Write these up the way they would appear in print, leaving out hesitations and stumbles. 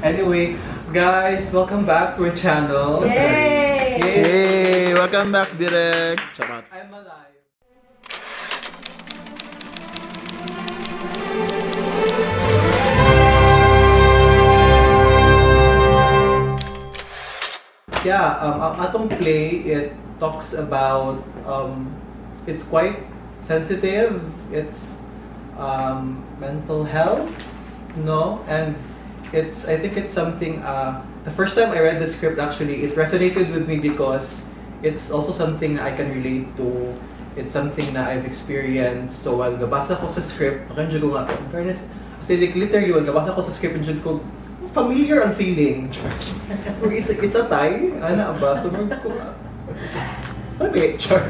Anyway, guys, welcome back to our channel. Yay! Hey, welcome back, Direk. Charot. I'm alive. Yeah, atong play, it talks about, it's quite sensitive, it's mental health, no? And I think it's something, the first time I read the script actually, it resonated with me because it's also something I can relate to. It's something na I've experienced. So while nabasa ko sa script, nakanjud ko nga, in fairness, kasi like literally, while nabasa ko sa script, nakanjud ko, familiar ang feeling. It's a tie, ana ba? So mag ko, ano ba? Char.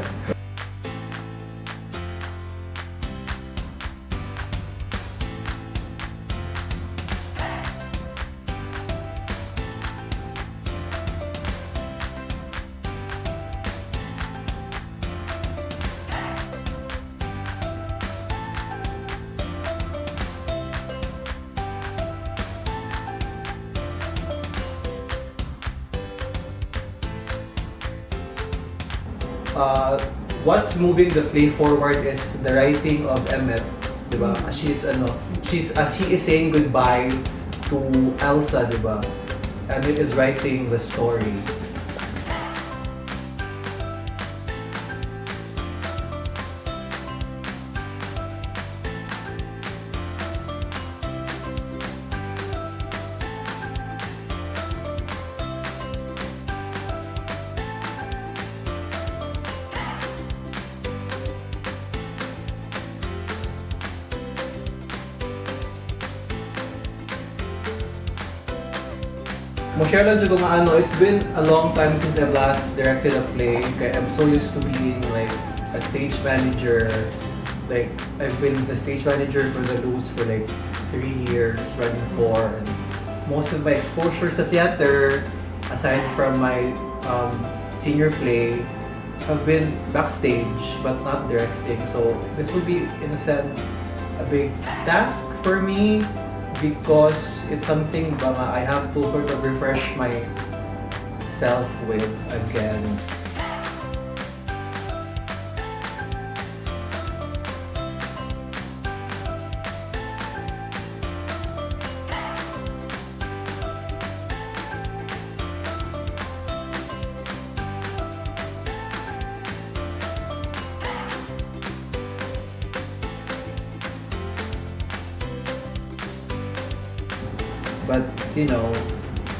What's moving the play forward is the writing of Emmett, diba? She's as he is saying goodbye to Elsa, diba? Emmett is writing the story. Mo-share lang dito nga it's been a long time since I've last directed a play. Kaya I'm so used to being like a stage manager. Like, I've been the stage manager for the Luz for like 3 years, running 4. And most of my exposure sa theater, aside from my senior play, have been backstage but not directing. So this will be, in a sense, a big task for me, because it's something I have to sort of refresh myself with again. But, you know,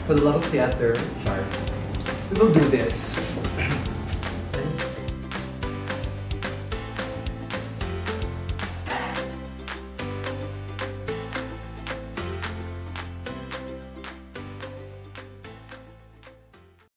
for the love of theater, we will do this.